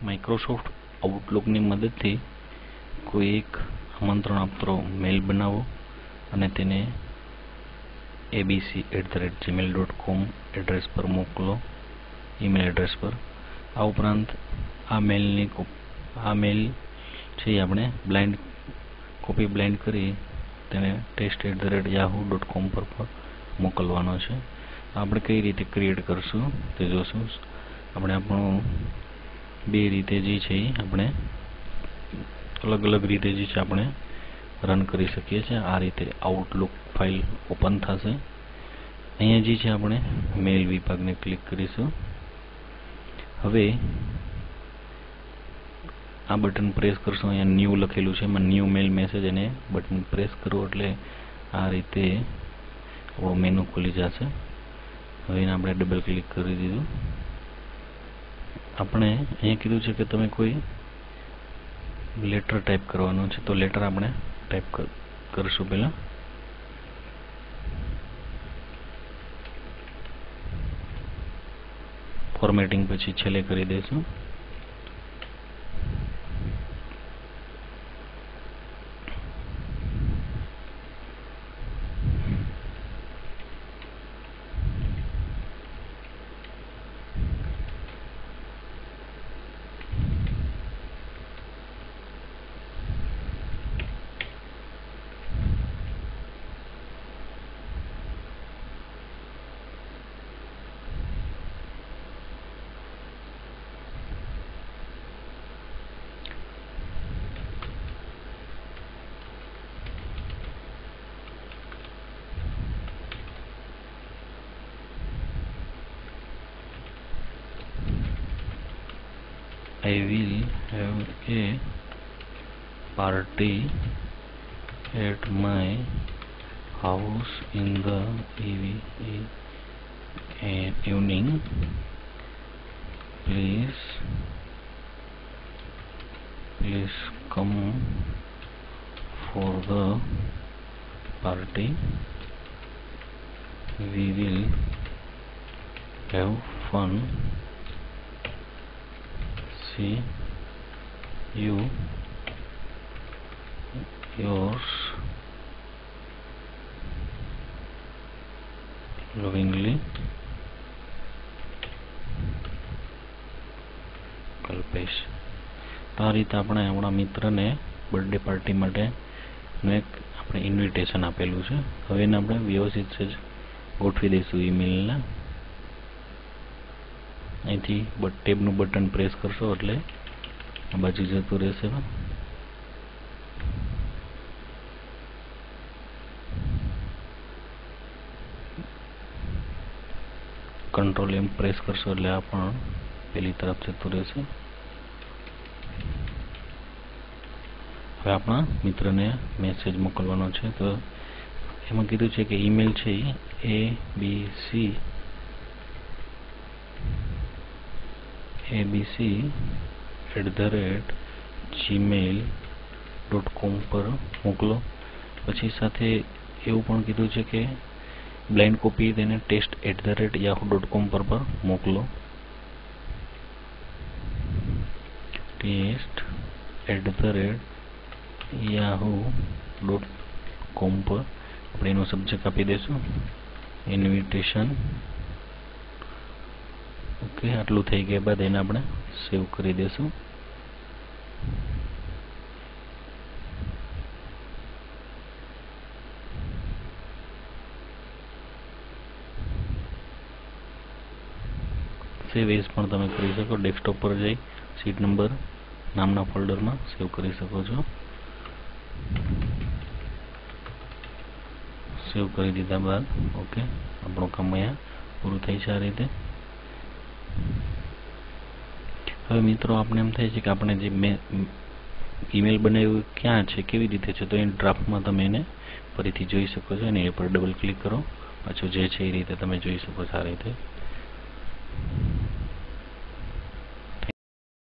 Microsoft આઉટલુકની મદદથી કોઈ એક આમંત્રણ આપતો મેલ બનાવો અને તેને abc@gmail.com એડ્રેસ પર મોકલો, ઈમેલ એડ્રેસ પર. આ ઉપરાંત આ મેલ છે આપણે કોપી બ્લાઇન્ડ કરી તેને test@yahoo.com પર મોકલવાનો છે. આપણે કઈ રીતે ક્રિએટ કરશું તે જોશું. આપણે આપણું બે રીતે જે છે આપણે અલગ અલગ રીતે જે છે આપણે રન કરી શકીએ છીએ. આ રીતે આઉટલુક ફાઇલ ઓપન થશે. અહીંયા જે છે આપણે મેલ વિભાગને ક્લિક કરીશું. હવે આ બટન પ્રેસ કરશું. અહીંયા ન્યૂ લખેલું છે, એમાં ન્યૂ મેલ મેસેજ અને બટન પ્રેસ કરો એટલે આ રીતે આપણો મેનુ ખુલી જશે. હવે એને આપણે ડબલ ક્લિક કરી દીધું. આપણે અહીંયા કીધું છે કે તમે કોઈ લેટર ટાઈપ કરવાનું છે, તો લેટર આપણે ટાઈપ કરશું. પહેલા ફોર્મેટિંગ પછી છેલ્લે કરી દઈશું. I will have a party at my house in the evening. Please come for the party. We will have fun. See you. Yours lovingly, Kalpesh. તો આ રીતે આપણે આપણા મિત્રને બર્થડે પાર્ટી માટેનું એક આપણે ઇન્વિટેશન આપેલું છે. હવે એને આપણે વ્યવસ્થિત છે ગોઠવી દઈશું ઈમેલને. અહીંથી ટેબનું બટન પ્રેસ કરશો એટલે આ બાજુ જતું રહેશે. કંટ્રોલ એમ પ્રેસ કરશો એટલે આ પણ પેલી તરફ જતું રહેશે. હવે આપણા મિત્રને મેસેજ મોકલવાનો છે. તો એમાં કીધું છે કે ઈમેલ છે abc@gmail.com પર મોકલો. પછી સાથે એવું પણ કીધું છે કે બ્લાઇન્ડ કોપી તેને test@yahoo.com પર મોકલો. test@yahoo.com પર આપણે એનો સબ્જેક્ટ આપી દઈશું ઇન્વિટેશન. ઓકે, આટલું થઈ ગયા બાદ એને આપણે સેવ કરી દઈશું. સેવ એઝ પણ તમે કરી શકો. ડેસ્કટોપ પર જઈ સીટ નંબર નામના ફોલ્ડરમાં સેવ કરી શકો છો. સેવ કરી દીધા બાદ ઓકે, આપણું કામ અહીંયા પૂરું થઈ છે આ રીતે. હવે મિત્રો આપણે એમ થાય છે કે આપણે જે ઈમેલ બનાવ્યું ક્યાં છે, કેવી રીતે છે, તો એ ડ્રાફ્ટમાં તમે એને ફરીથી જોઈ શકો છો. અને એ પર ડબલ ક્લિક કરો, પાછું જે છે એ રીતે તમે જોઈ શકો છો આ રીતે.